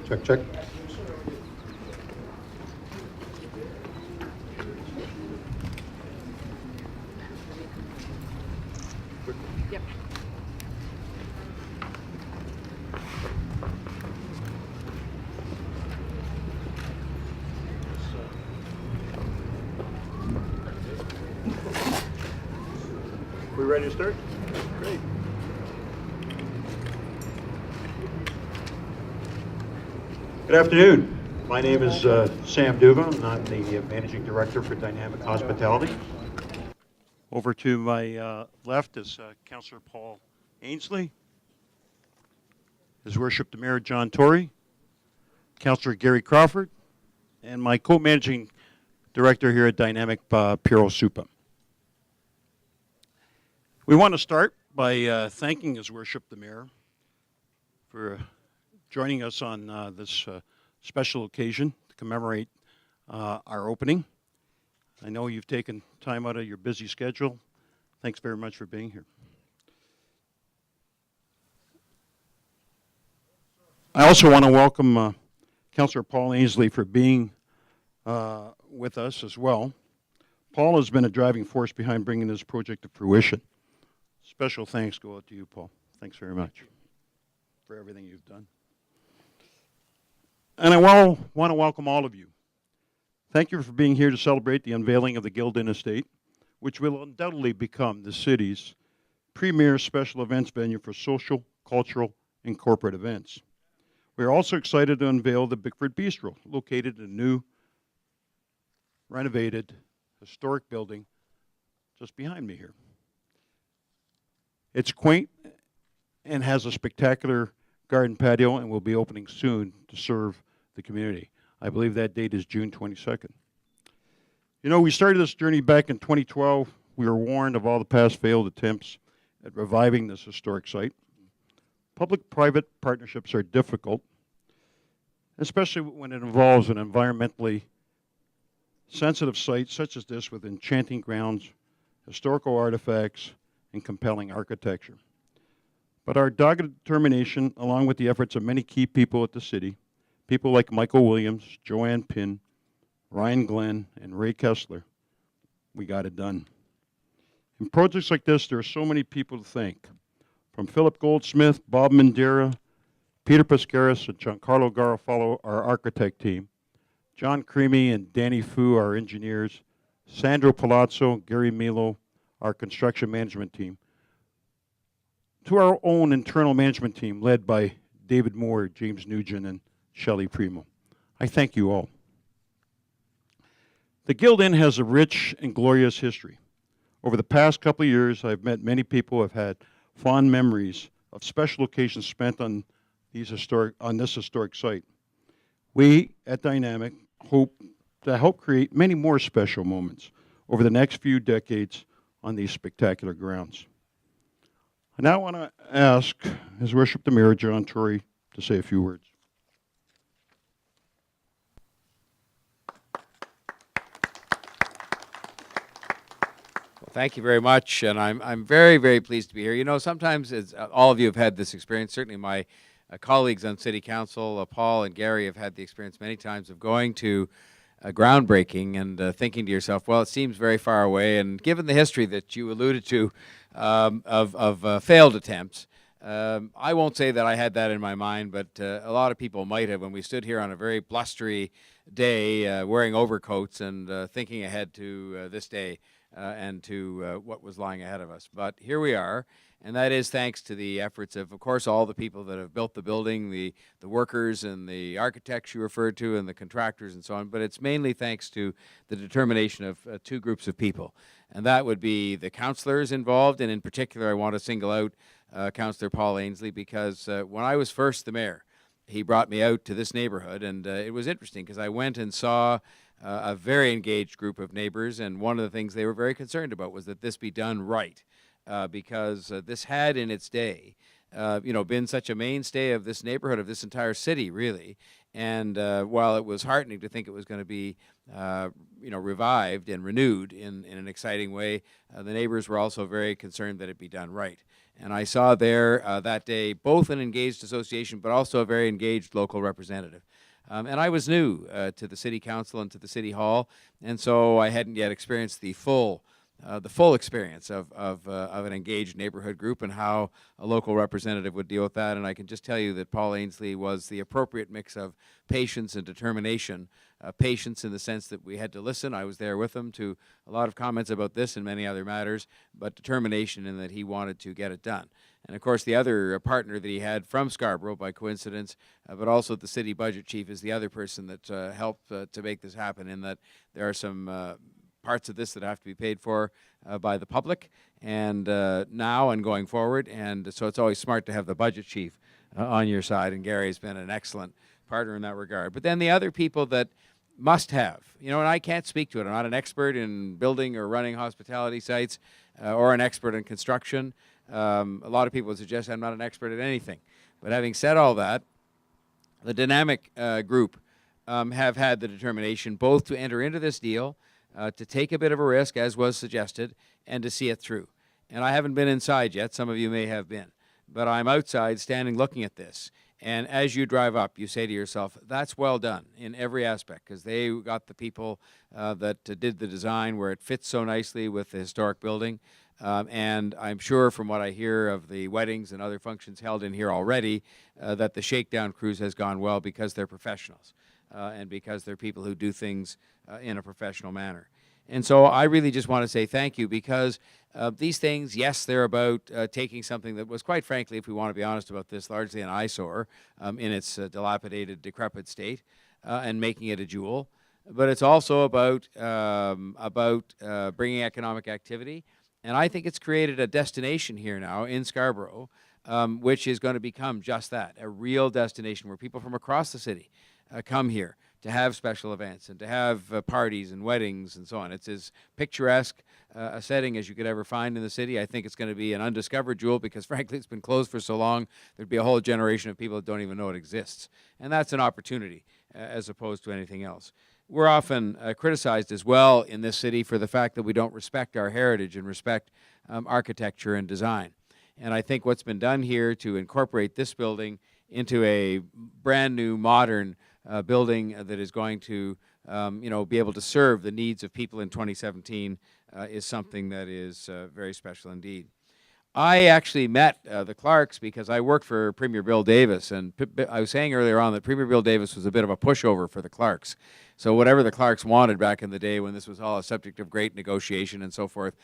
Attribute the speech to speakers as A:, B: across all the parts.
A: Check, check.
B: Yep.
A: We ready to start? Great. Good afternoon. My name is Sam Duva, and I'm the Managing Director for Dynamic Hospitality. Over to my left is Councillor Paul Ainsley, His Worship the Mayor John Tory, Councillor Gary Crawford, and my co-managing director here at Dynamic, Piero Supa. We want to start by thanking His Worship the Mayor for joining us on this special occasion to commemorate our opening. I know you've taken time out of your busy schedule. Thanks very much for being here. I also want to welcome Councillor Paul Ainsley for being with us as well. Paul has been a driving force behind bringing this project to fruition. Special thanks go out to you, Paul. Thanks very much for everything you've done. And I want to welcome all of you. Thank you for being here to celebrate the unveiling of the Guild Inn Estate, which will undoubtedly become the city's premier special events venue for social, cultural, and corporate events. We are also excited to unveil the Bickford Bistro, located in a new, renovated, historic building just behind me here. It's quaint and has a spectacular garden patio and will be opening soon to serve the community. I believe that date is June 22nd. You know, we started this journey back in 2012. We were warned of all the past failed attempts at reviving this historic site. Public-private partnerships are difficult, especially when it involves an environmentally sensitive site such as this with enchanting grounds, historical artifacts, and compelling architecture. But our dogged determination, along with the efforts of many key people at the city, people like Michael Williams, Joanne Pinn, Ryan Glenn, and Ray Kessler, we got it done. In projects like this, there are so many people to thank, from Philip Goldsmith, Bob Mandera, Peter Pascaris, and Giancarlo Garofalo, our architect team, John Creamy and Danny Fu, our engineers, Sandro Palazzo, Gary Milo, our construction management team, to our own internal management team led by David Moore, James Nugent, and Shelley Primo. I thank you all. The Guild Inn has a rich and glorious history. Over the past couple of years, I've met many people who have had fond memories of special occasions spent on this historic site. We at Dynamic hope to help create many more special moments over the next few decades on these spectacular grounds. I now want to ask His Worship the Mayor, John Tory, to say a few words.
C: Well, thank you very much, and I'm very, very pleased to be here. You know, sometimes all of you have had this experience. Certainly my colleagues on City Council, Paul and Gary, have had the experience many times of going to groundbreaking and thinking to yourself, well, it seems very far away. And given the history that you alluded to of failed attempts, I won't say that I had that in my mind, but a lot of people might have when we stood here on a very blustery day wearing overcoats and thinking ahead to this day and to what was lying ahead of us. But here we are. And that is thanks to the efforts of course, all the people that have built the building, the workers and the architects you referred to and the contractors and so on. But it's mainly thanks to the determination of two groups of people. And that would be the councillors involved. And in particular, I want to single out Councillor Paul Ainsley because when I was first the mayor, he brought me out to this neighborhood. And it was interesting because I went and saw a very engaged group of neighbors. And one of the things they were very concerned about was that this be done right. Because this had in its day, been such a mainstay of this neighborhood, of this entire city, really. And while it was heartening to think it was going to be, revived and renewed in an exciting way, the neighbors were also very concerned that it be done right. And I saw there that day both an engaged association, but also a very engaged local representative. And I was new to the city council and to the city hall, and so I hadn't yet experienced the full experience of an engaged neighborhood group and how a local representative would deal with that. And I can just tell you that Paul Ainsley was the appropriate mix of patience and determination. Patience in the sense that we had to listen. I was there with him to a lot of comments about this and many other matters, but determination in that he wanted to get it done. And of course, the other partner that he had from Scarborough, by coincidence, but also the city budget chief, is the other person that helped to make this happen, in that there are some parts of this that have to be paid for by the public, and now and going forward. And so it's always smart to have the budget chief on your side, and Gary's been an excellent partner in that regard. But then the other people that must have, and I can't speak to it. I'm not an expert in building or running hospitality sites or an expert in construction. A lot of people would suggest I'm not an expert at anything. But having said all that, the Dynamic group have had the determination both to enter into this deal, to take a bit of a risk, as was suggested, and to see it through. And I haven't been inside yet. Some of you may have been. But I'm outside standing looking at this. And as you drive up, you say to yourself, that's well done in every aspect, because they got the people that did the design where it fits so nicely with the historic building. And I'm sure from what I hear of the weddings and other functions held in here already, that the shakedown cruise has gone well because they're professionals and because they're people who do things in a professional manner. And so I really just want to say thank you, because these things, yes, they're about taking something that was, quite frankly, if we want to be honest about this, largely an eyesore in its dilapidated, decrepit state, and making it a jewel. But it's also about bringing economic activity. And I think it's created a destination here now in Scarborough, which is going to become just that, a real destination where people from across the city come here to have special events and to have parties and weddings and so on. It's as picturesque a setting as you could ever find in the city. I think it's going to be an undiscovered jewel because, frankly, it's been closed for so long, there'd be a whole generation of people that don't even know it exists. And that's an opportunity as opposed to anything else. We're often criticized as well in this city for the fact that we don't respect our heritage and respect architecture and design. And I think what's been done here to incorporate this building into a brand new, modern building that is going to be able to serve the needs of people in 2017 is something that is very special indeed. I actually met the Clarks because I worked for Premier Bill Davis, and I was saying earlier on that Premier Bill Davis was a bit of a pushover for the Clarks. So whatever the Clarks wanted back in the day when this was all a subject of great negotiation and so forth,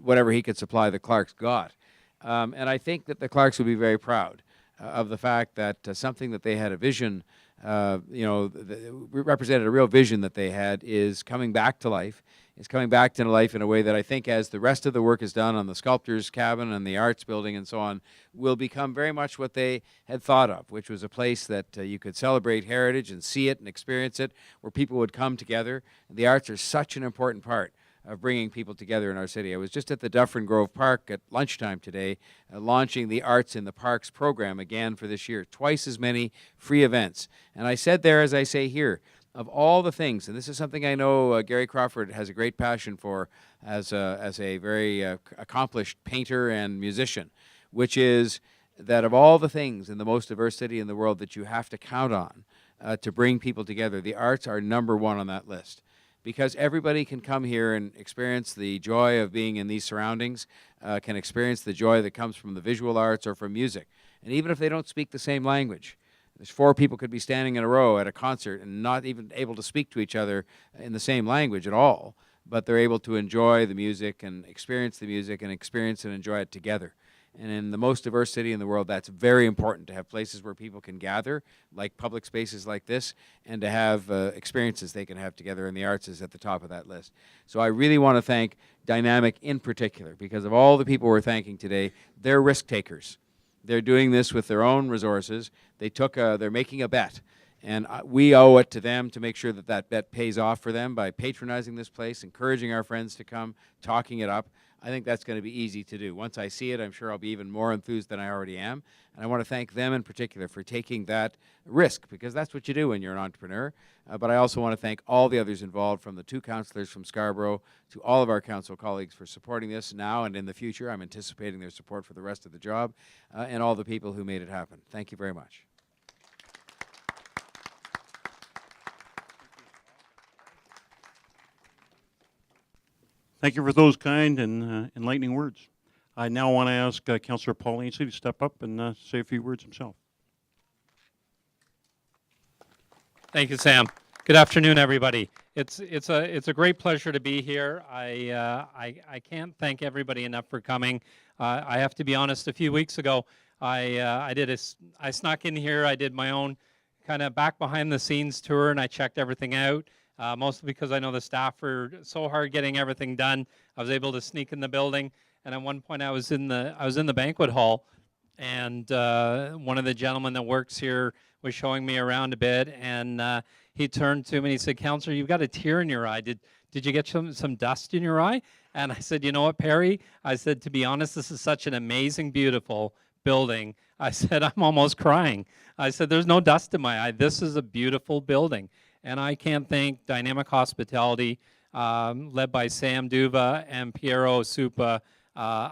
C: whatever he could supply, the Clarks got. And I think that the Clarks would be very proud of the fact that something that they had a vision, represented a real vision that they had, is coming back to life. It's coming back to life in a way that I think, as the rest of the work is done on the sculptor's cabin and the arts building and so on, will become very much what they had thought of, which was a place that you could celebrate heritage and see it and experience it, where people would come together. The arts are such an important part of bringing people together in our city. I was just at the Dufferin Grove Park at lunchtime today, launching the Arts in the Parks program again for this year. Twice as many free events. And I said there, as I say here, of all the things, and this is something I know Gary Crawford has a great passion for as a very accomplished painter and musician, which is that of all the things in the most diverse city in the world that you have to count on to bring people together, the arts are number one on that list. Because everybody can come here and experience the joy of being in these surroundings, can experience the joy that comes from the visual arts or from music. And even if they don't speak the same language, there's 4 people could be standing in a row at a concert and not even able to speak to each other in the same language at all, but they're able to enjoy the music and experience and enjoy it together. And in the most diverse city in the world, that's very important, to have places where people can gather, like public spaces like this, and to have experiences they can have together, and the arts is at the top of that list. So I really want to thank Dynamic in particular, because of all the people we're thanking today, they're risk takers. They're doing this with their own resources. They're making a bet, and we owe it to them to make sure that that bet pays off for them by patronizing this place, encouraging our friends to come, talking it up. I think that's going to be easy to do. Once I see it, I'm sure I'll be even more enthused than I already am. And I want to thank them in particular for taking that risk, because that's what you do when you're an entrepreneur. But I also want to thank all the others involved, from the 2 councillors from Scarborough to all of our council colleagues for supporting this now and in the future. I'm anticipating their support for the rest of the job, and all the people who made it happen. Thank you very much.
A: Thank you for those kind and enlightening words. I now want to ask Councillor Paul Ainsley to step up and say a few words himself.
B: Thank you, Sam. Good afternoon, everybody. It's a great pleasure to be here. I can't thank everybody enough for coming. I have to be honest. A few weeks ago, I snuck in here. I did my own kind of back behind the scenes tour, and I checked everything out. Mostly because I know the staff were so hard getting everything done. I was able to sneak in the building, and at one point I was in the banquet hall, and one of the gentlemen that works here was showing me around a bit, and he turned to me and he said, "Councillor, you've got a tear in your eye. Did you get some dust in your eye?" And I said, "You know what, Perry?" I said, "To be honest, this is such an amazing, beautiful building." I said, "I'm almost crying." I said, "There's no dust in my eye. This is a beautiful building." And I can't thank Dynamic Hospitality, led by Sam Duva and Piero Supa,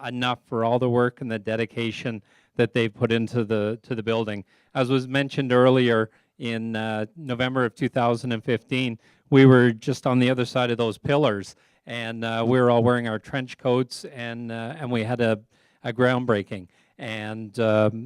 B: enough for all the work and the dedication that they've put into the building. As was mentioned earlier, in November of 2015, we were just on the other side of those pillars, and we were all wearing our trench coats, and we had a groundbreaking. And,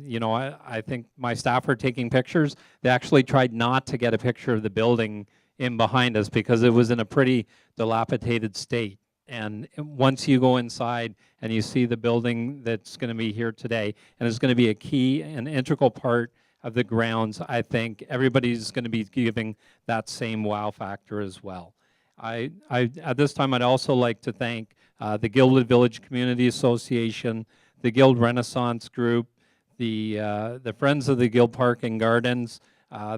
B: you know, I think my staff are taking pictures. They actually tried not to get a picture of the building in behind us because it was in a pretty dilapidated state. And once you go inside and you see the building that's going to be here today, and it's going to be a key and integral part of the grounds, I think everybody's going to be giving that same wow factor as well. At this time, I'd also like to thank the Gilded Village Community Association, the Guild Renaissance Group, the Friends of the Guild Park and Gardens.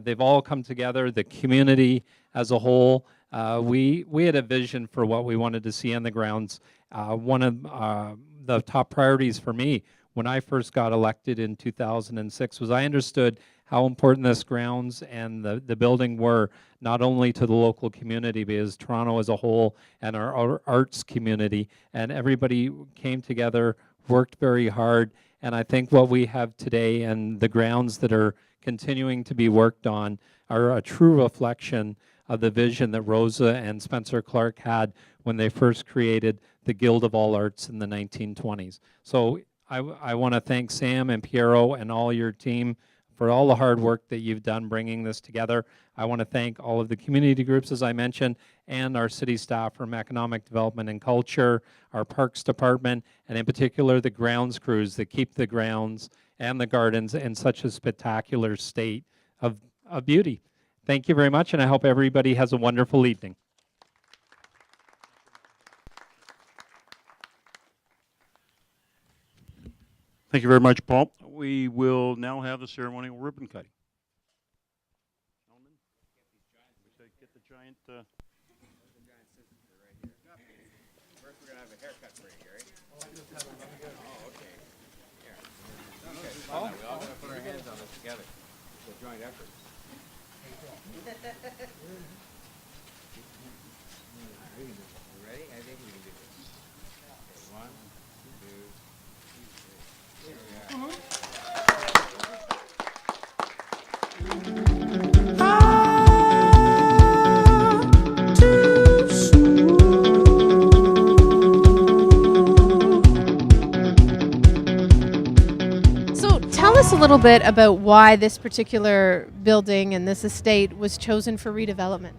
B: They've all come together, the community as a whole. We had a vision for what we wanted to see on the grounds. One of the top priorities for me when I first got elected in 2006 was I understood how important this grounds and the building were, not only to the local community, but as Toronto as a whole and our arts community. And everybody came together, worked very hard, and I think what we have today and the grounds that are continuing to be worked on are a true reflection of the vision that Rosa and Spencer Clark had when they first created the Guild of All Arts in the 1920s. So I want to thank Sam and Piero and all your team for all the hard work that you've done bringing this together. I want to thank all of the community groups, as I mentioned, and our city staff from Economic Development and Culture, our Parks Department, and in particular the grounds crews that keep the grounds and the gardens in such a spectacular state of beauty. Thank you very much, and I hope everybody has a wonderful evening.
A: Thank you very much, Paul. We will now have the ceremonial ribbon cutting. Gentlemen, get the giant.
C: First, we're going to have a haircut for you, Gary. Oh, okay. Here. We all got to put our hands on this together. It's a joint effort. You ready? I think we can do this. Okay, 1, 2, 3. Here we are.
D: So tell us a little bit about why this particular building and this estate was chosen for redevelopment.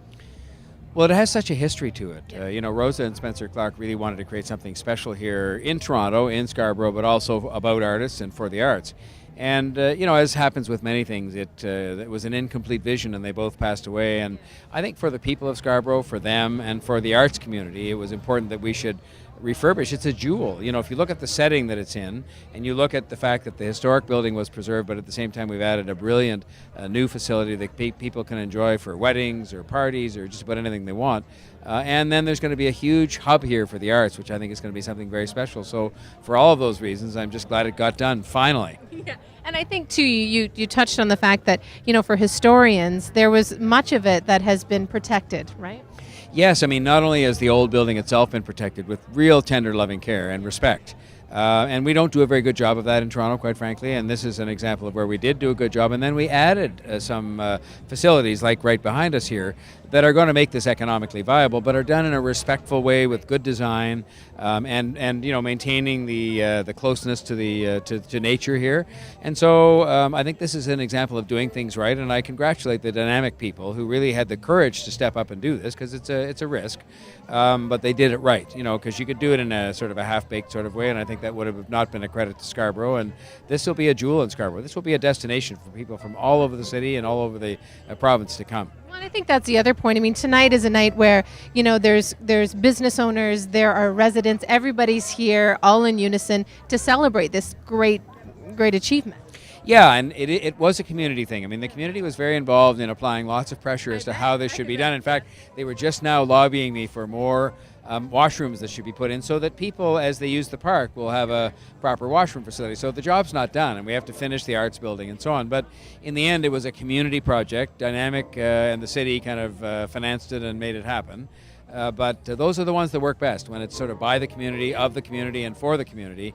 C: Well, it has such a history to it. You know, Rosa and Spencer Clark really wanted to create something special here in Toronto, in Scarborough, but also about artists and for the arts. And, you know, as happens with many things, it was an incomplete vision and they both passed away. And I think for the people of Scarborough, for them, and for the arts community, it was important that we should refurbish. It's a jewel. You know, if you look at the setting that it's in, and you look at the fact that the historic building was preserved, but at the same time we've added a brilliant new facility that people can enjoy for weddings or parties or just about anything they want, And then there's going to be a huge hub here for the arts, which I think is going to be something very special. So for all of those reasons, I'm just glad it got done, finally.
D: Yeah. And I think, too, you touched on the fact that, for historians, there was much of it that has been protected, right?
C: Yes, I mean, not only has the old building itself been protected with real tender, loving care and respect, and we don't do a very good job of that in Toronto, quite frankly, and this is an example of where we did do a good job, and then we added some facilities, like right behind us here, that are going to make this economically viable, but are done in a respectful way with good design, and maintaining the closeness to the to nature here. And so I think this is an example of doing things right, and I congratulate the dynamic people who really had the courage to step up and do this, because it's a risk, but they did it right. Because you could do it in a sort of a half-baked sort of way, and I think that would have not been a credit to Scarborough. And this will be a jewel in Scarborough. This will be a destination for people from all over the city and all over the province to come.
D: Well, and I think that's the other point. I mean, tonight is a night where, there's business owners, there are residents, everybody's here all in unison to celebrate this great achievement.
C: Yeah, and it was a community thing. I mean, the community was very involved in applying lots of pressure as to how this should be done. In fact, they were just now lobbying me for more washrooms that should be put in, so that people, as they use the park, will have a proper washroom facility. So the job's not done, and we have to finish the arts building and so on. But in the end, it was a community project, dynamic, and the city kind of financed it and made it happen. But those are the ones that work best, when it's sort of by the community, of the community, and for the community.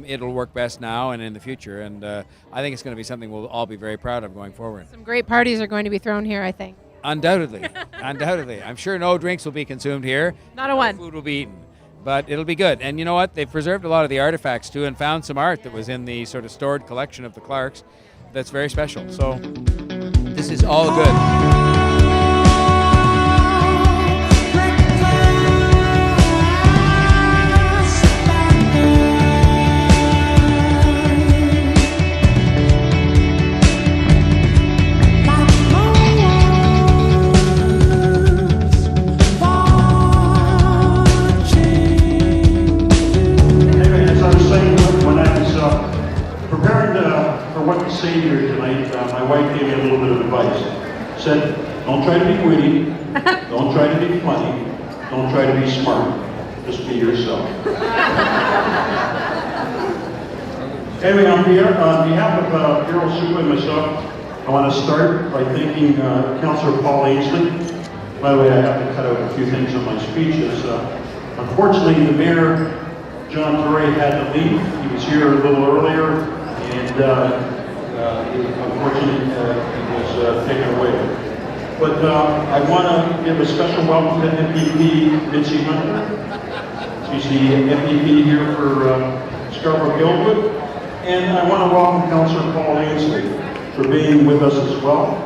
C: It'll work best now and in the future, and I think it's going to be something we'll all be very proud of going forward.
D: Some great parties are going to be thrown here, I think.
C: Undoubtedly, undoubtedly. I'm sure no drinks will be consumed here.
D: Not a one.
C: Food will be eaten, but it'll be good. And you know what? They've preserved a lot of the artifacts too, and found some art that was in the sort of stored collection of the Clarks that's very special. So this is all good.
A: Here tonight, my wife gave me a little bit of advice. Said, don't try to be witty, don't try to be funny, don't try to be smart, just be yourself. Anyway, on behalf of Cheryl Hickey and myself, I want to start by thanking Councillor Paul Ainsley. By the way, I have to cut out a few things in my speech. Unfortunately, the Mayor, John Tory, had to leave. He was here a little earlier, and unfortunately, he was taken away. But I want to give a special welcome to MPP Mitzi Hunter. She's the MPP here for Scarborough-Guildwood. And I want to welcome Councillor Paul Ainsley for being with us as well.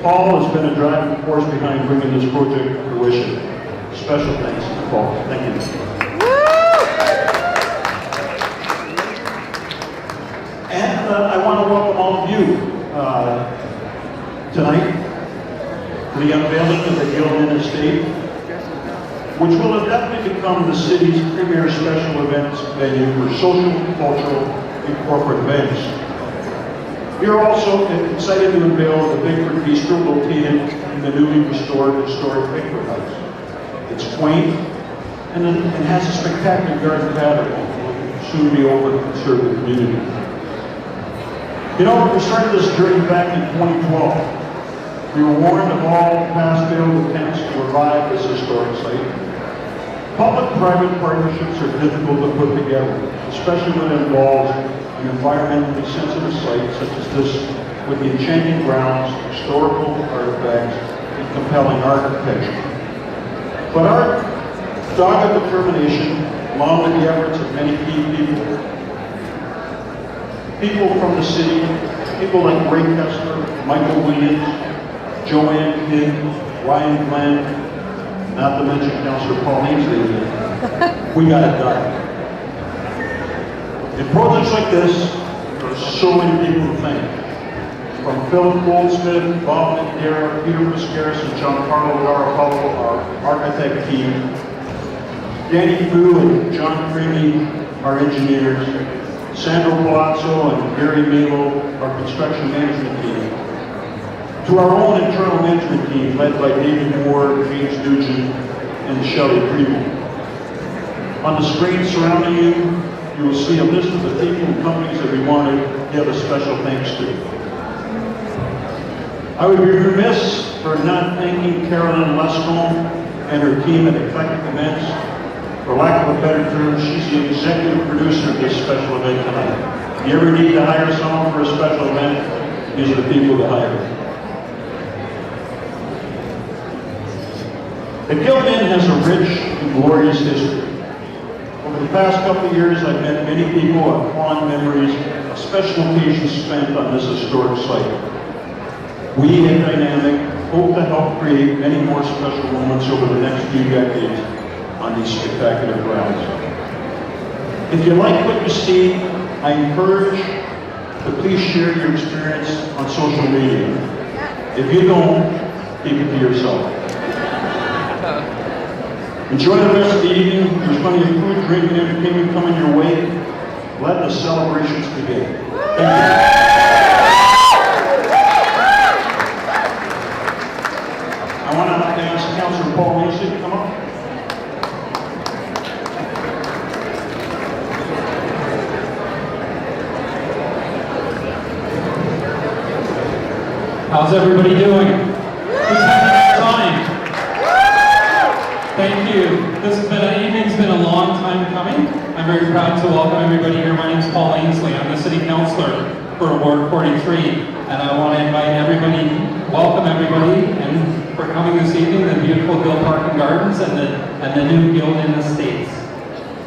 A: Paul has been a driving force behind bringing this project to fruition. Special thanks to Paul. Thank you. And I want to welcome all of you tonight to the unveiling of the Gilman Estate, which will definitely become the city's premier special events venue for social, cultural, and corporate events. We are also excited to unveil the Bickford Bistro located in the newly restored historic Bickford House. It's quaint and has a spectacular garden patio that will soon be open to serve the community. We started this journey back in 2012. We were warned of all past failed attempts to revive this historic site. Public-private partnerships are difficult to put together, especially when it involves an environmentally sensitive site such as this, with the enchanting grounds, historical artifacts, and compelling architecture. But our dogged determination, along with the efforts of many key people from the city, people like Ray Kessler, Michael Williams, Joanne King, Ryan Glenn, not to mention Councillor Paul Ainsley, we got it done. In projects like this, there are so many people to thank. From Philip Goldsmith, Bob McNair, Peter Mascaris, and Giancarlo Garofalo, our architect team, Danny Fu and John Creamy, our engineers, Sandro Palazzo and Gary Melo, our construction management team. To our own internal management team, led by David Moore, James Nugent, and Shelley Freeman. On the screen surrounding you, you will see a list of the people and companies that we want to give a special thanks to. I would be remiss for not thanking Carolyn Luscombe and her team at Eclectic Events. For lack of a better term, she's the executive producer of this special event tonight. If you ever need to hire someone for a special event, these are the people to hire. The Guild Inn has a rich and glorious history. Over the past couple of years, I've met many people who have fond memories of special occasions spent on this historic site. We at Dynamic hope to help create many more special moments over the next few decades on these spectacular grounds. If you like what you see, I encourage to please share your experience on social media. If you don't, keep it to yourself. Enjoy the rest of the evening. There's plenty of food, drink, and entertainment coming your way. Let the celebrations begin. Thank you. I want to ask Councilor Paul Mason to come up.
E: How's everybody doing? Who's having a time? Thank you. This evening's been a long time coming. I'm very proud to welcome everybody here. My name is Paul Ainsley. I'm the City Councillor for Ward 43, and I want to invite everybody, welcome everybody, and for coming this evening, the beautiful Guild Park and Gardens and the new Guild Inn Estates.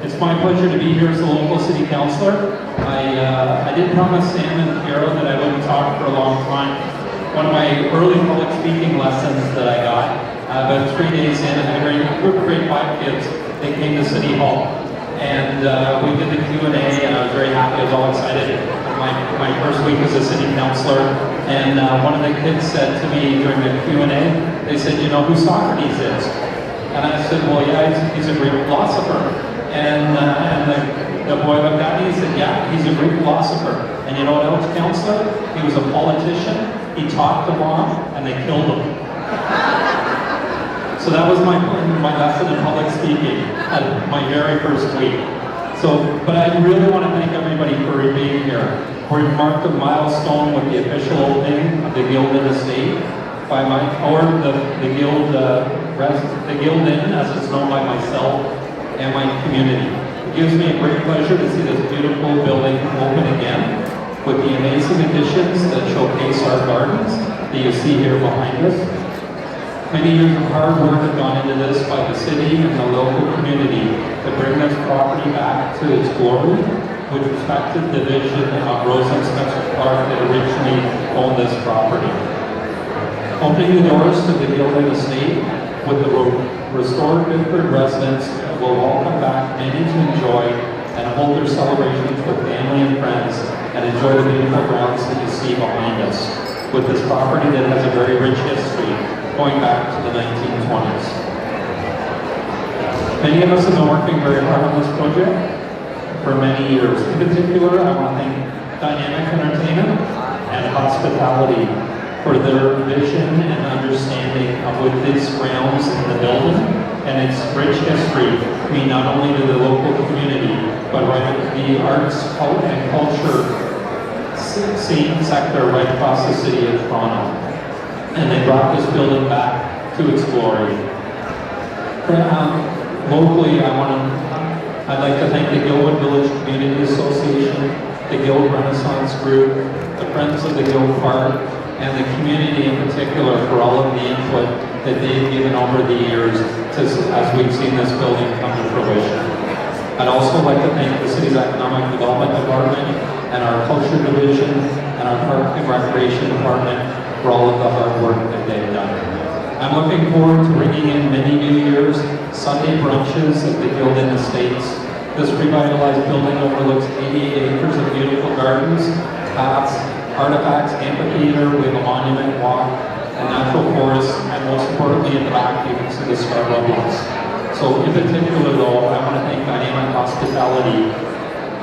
E: It's my pleasure to be here as the local City Councillor. I did promise Sam and Carol that I wouldn't talk for a long time. One of my early public speaking lessons that I got, about 3 days in, I had a group of grade 5 kids. They came to City Hall, and we did the Q&A, and I was very happy. I was all excited. My first week as a City Councillor, and one of the kids said to me during the Q&A, they said, "You know who Socrates is?" And I said, "Well, yeah, he's a Greek philosopher." And the boy looked at me and said, "Yeah, he's a Greek philosopher. And you know what else, Councillor? He was a politician. He talked a lot, and they killed him." So that was my lesson in public speaking at my very first week. But I really want to thank everybody for being here. We've marked a milestone with the official opening of the Guild Inn Estate by the Guild Inn, as it's known by myself and my community. It gives me a great pleasure to see this beautiful building open again with the amazing additions that showcase our gardens that you see here behind us. Many years of hard work have gone into this by the city and the local community to bring this property back to its glory, with respect to the division of Rose and Spencer Clark that originally owned this property. Opening the doors to the Guild Inn Estate with the restored Bickford residents will all come back, many to enjoy and hold their celebrations with family and friends and enjoy the beautiful grounds that you see behind us, with this property that has a very rich history going back to the 1920s. Many of us have been working very hard on this project for many years. In particular, I want to thank Dynamic Entertainment and Hospitality for their vision and understanding of what these grounds and the building and its rich history mean not only to the local community, but right the arts and culture scene sector right across the city of Toronto. And they brought this building back to its glory. Locally, I'd like to thank the Guildwood Village Community Association, the Guild Renaissance Group, the Friends of the Guild Park, and the community in particular for all of the input that they've given over the years as we've seen this building come to fruition. I'd also like to thank the city's Economic Development Department and our Culture Division and our Park and Recreation Department for all of the hard work that they've done. I'm looking forward to bringing in many New Year's Sunday brunches at the Guild Inn Estates. This revitalized building overlooks 88 acres of beautiful gardens, paths, artifacts, amphitheater, we have a monument walk, and natural forests, and most importantly in the back you can see the Scarborough Hills. So in particular though, I want to thank Dynamic Hospitality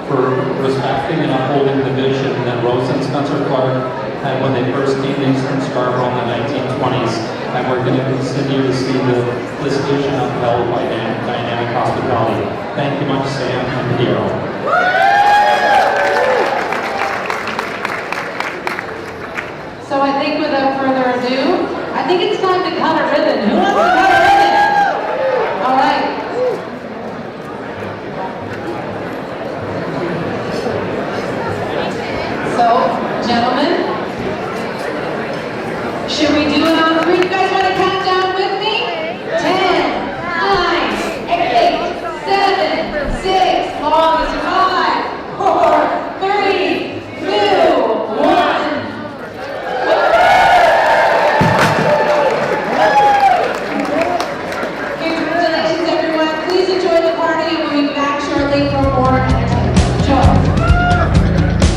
E: for respecting and upholding the vision that Rose and Spencer Clark and when they first came to Eastern Scarborough in the 1920s. And we're going to continue to see this vision upheld by Dynamic Hospitality. Thank you much, Sam and Piero.
F: So I think without further ado, I think it's time to cut a ribbon. Who wants to cut a ribbon? All right. So, gentlemen, should we do it on three? You guys want to count down with me? 10, 9, 8, 7, 6, long as 5, 4, 3, 2, 1. Congratulations, everyone. Please enjoy the party, and we'll be back shortly for more entertainment. Enjoy.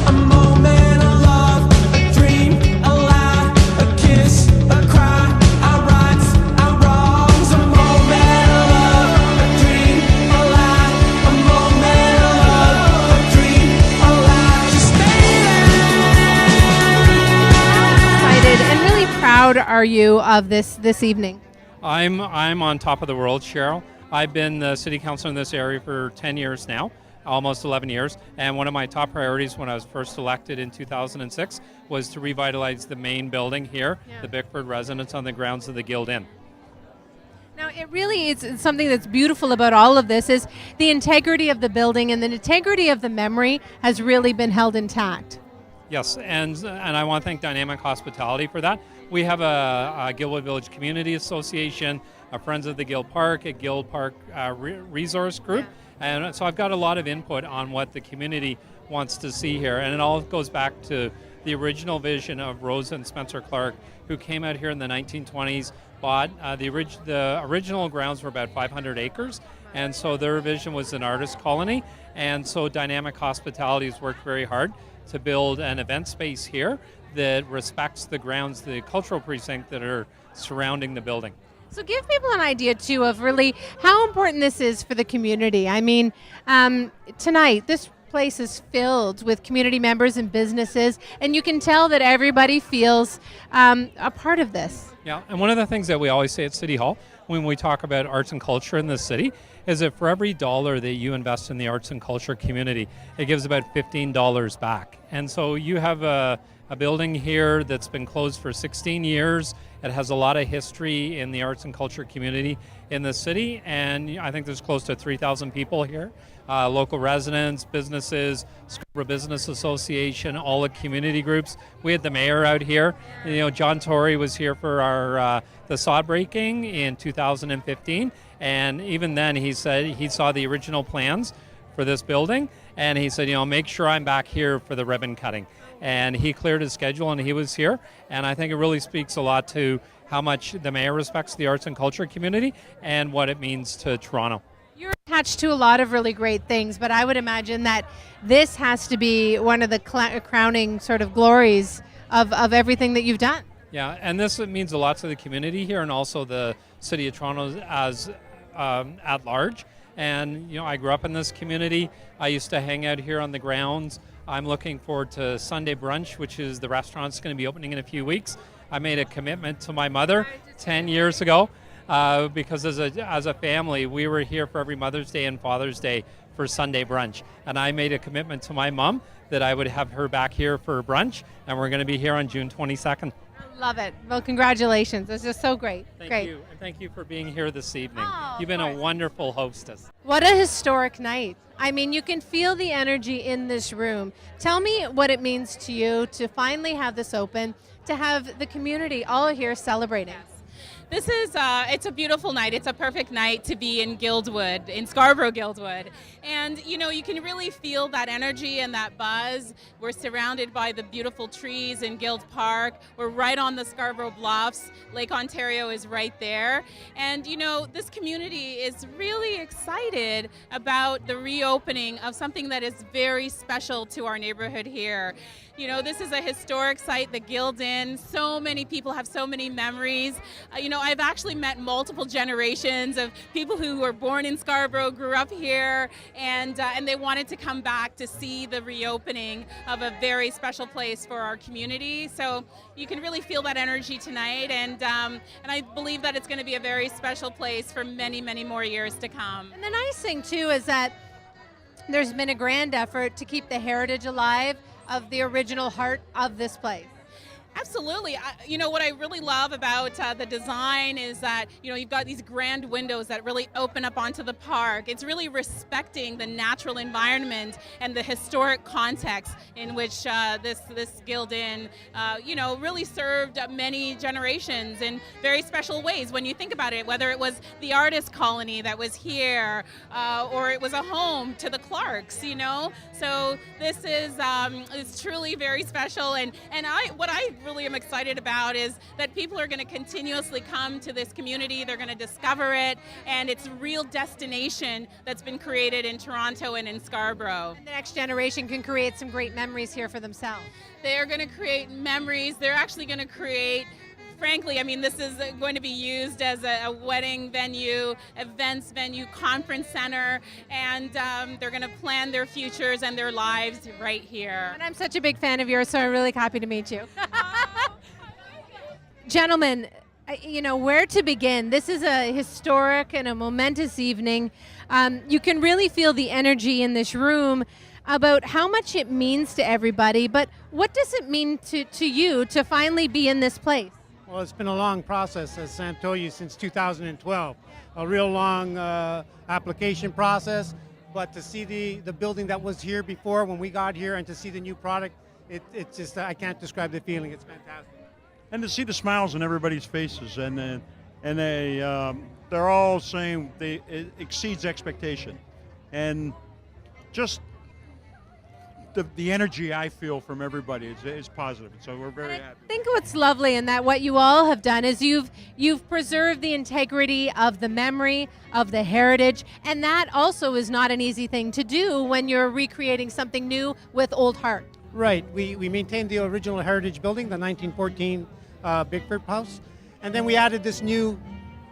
G: A moment of love, a dream, a lie, a kiss, a cry, our rights, our wrongs. A moment of love, a dream, a lie, a moment of love, a dream, a lie. Just stay
D: Excited and really proud are you of this evening?
B: I'm on top of the world, Cheryl. I've been the city councilor in this area for 10 years now, almost 11 years. And one of my top priorities when I was first elected in 2006 was to revitalize the main building here, the Bickford Residence, on the grounds of the Guild Inn.
D: Now, it really is something that's beautiful about all of this is the integrity of the building and the integrity of the memory has really been held intact.
B: Yes, and I want to thank Dynamic Hospitality for that. We have a Guildwood Village Community Association, a Friends of the Guild Park, a Guild Park resource group, and so I've got a lot of input on what the community wants to see here, and it all goes back to the original vision of Rosa and Spencer Clark, who came out here in the 1920s, bought the original grounds were about 500 acres, and so their vision was an artist colony, and so Dynamic Hospitality has worked very hard to build an event space here that respects the grounds, the cultural precinct that are surrounding the building.
D: So give people an idea, too, of really how important this is for the community. I mean, tonight, this place is filled with community members and businesses, and you can tell that everybody feels a part of this.
B: Yeah, and one of the things that we always say at City Hall when we talk about arts and culture in this city is that for every dollar that you invest in the arts and culture community, it gives about $15 back. And so you have a building here that's been closed for 16 years. It has a lot of history in the arts and culture community in the city, and I think there's close to 3,000 people here, local residents, businesses, Scarborough Business Association, all the community groups. We had the mayor out here. You know, John Tory was here for our the sod breaking in 2015, and even then he said he saw the original plans for this building, and he said, you know, make sure I'm back here for the ribbon cutting. And he cleared his schedule and he was here, and I think it really speaks a lot to how much the mayor respects the arts and culture community and what it means to Toronto.
D: You're attached to a lot of really great things, but I would imagine that this has to be one of the crowning sort of glories of everything that you've done.
B: Yeah, and this means a lot to the community here and also the city of Toronto as at large. And you know, I grew up in this community. I used to hang out here on the grounds. I'm looking forward to Sunday brunch, which is the restaurant's going to be opening in a few weeks. I made a commitment to my mother 10 years ago because as a family, we were here for every Mother's Day and Father's Day for Sunday brunch. And I made a commitment to my mom that I would have her back here for brunch, and we're going to be here on June 22nd.
D: Love it. Well, congratulations. This is so great.
B: Thank you, and thank you for being here this evening.
D: Oh,
B: You've been
D: of
B: a
D: course.
B: wonderful hostess.
D: What a historic night. I mean, you can feel the energy in this room. Tell me what it means to you to finally have this open, to have the community all here celebrating.
H: This is, it's a beautiful night. It's a perfect night to be in Guildwood, in Scarborough Guildwood. And, you know, you can really feel that energy and that buzz. We're surrounded by the beautiful trees in Guild Park. We're right on the Scarborough Bluffs. Lake Ontario is right there. And, you know, this community is really excited about the reopening of something that is very special to our neighborhood here. You know, this is a historic site, the Guild Inn. So many people have so many memories. You know, know, I've actually met multiple generations of people who were born in Scarborough, grew up here, and they wanted to come back to see the reopening of a very special place for our community. So you can really feel that energy tonight, and I believe that it's going to be a very special place for many, many more years to come.
D: And the nice thing too is that there's been a grand effort to keep the heritage alive of the original heart of this place.
H: Absolutely. You know, what I really love about the design is that, you know, you've got these grand windows that really open up onto the park. It's really respecting the natural environment and the historic context in which this Guild Inn, you know, really served many generations in very special ways. When you think about it, whether it was the artist colony that was here, or it was a home to the Clarks, you know. So this is it's truly very special, and what I really am excited about is that people are going to continuously come to this community. They're going to discover it, and it's a real destination that's been created in Toronto and in Scarborough.
D: The next generation can create some great memories here for themselves.
H: They're going to create memories. They're actually going to create, frankly, I mean, this is going to be used as a wedding venue, events venue, conference center, and they're going to plan their futures and their lives right here.
D: And I'm such a big fan of yours, so I'm really happy to meet you. Gentlemen, you know, where to begin? This is a historic and a momentous evening. You can really feel the energy in this room about how much it means to everybody, but what does it mean to you to finally be in this place?
I: Well, it's been a long process, as Sam told you, since 2012. A real long application process, but to see the building that was here before when we got here and to see the new product, it's just, I can't describe the feeling. It's fantastic.
A: And to see the smiles on everybody's faces, and they're all saying it exceeds expectation, and just the energy I feel from everybody is positive, and so we're very happy.
D: I think what's lovely and that what you all have done is you've preserved the integrity of the memory of the heritage, and that also is not an easy thing to do when you're recreating something new with old heart.
I: Right. We maintained the original heritage building, the 1914 Bigford House, and then we added this new,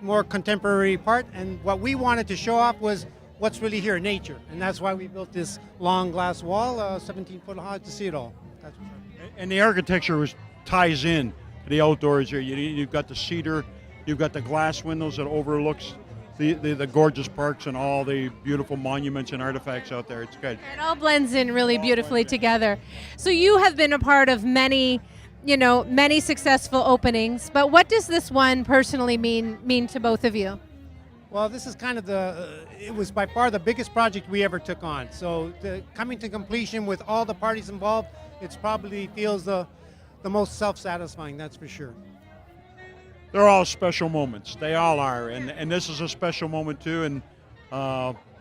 I: more contemporary part, and what we wanted to show off was what's really here, nature, and that's why we built this long glass wall, 17-foot high, to see it all. That's what's up.
A: And the architecture ties in to the outdoors here. You've got the cedar, you've got the glass windows that overlooks the gorgeous parks and all the beautiful monuments and artifacts out there. It's good.
D: It all blends in really beautifully together. So you have been a part of many successful openings, but what does this one personally mean to both of you?
I: Well, this is kind of it was by far the biggest project we ever took on. So coming to completion with all the parties involved, it probably feels the most self-satisfying, that's for sure.
A: They're all special moments. They all are, and this is a special moment too, and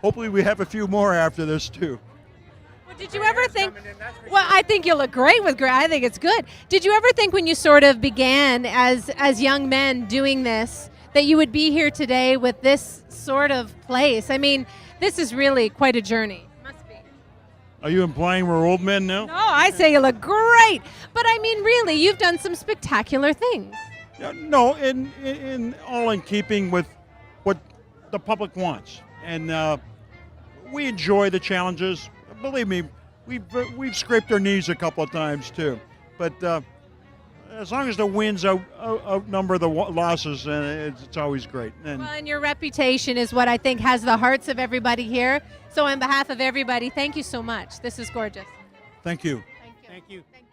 A: hopefully we have a few more after this too.
D: Well, did you ever think, well, I think you look great with gray. I think it's good. Did you ever think when you sort of began as young men doing this, that you would be here today with this sort of place? I mean, this is really quite a journey. Must be.
A: Are you implying we're old men now?
D: No, I say you look great. But I mean, really, you've done some spectacular things.
A: No, in all in keeping with what the public wants, and we enjoy the challenges. Believe me, we've scraped our knees a couple of times too, but as long as the wins outnumber the losses, it's always great. And
D: well, and your reputation is what I think has the hearts of everybody here. So on behalf of everybody, thank you so much. This is gorgeous.
A: thank you.
D: Thank you.
I: Thank you.
D: Thank you.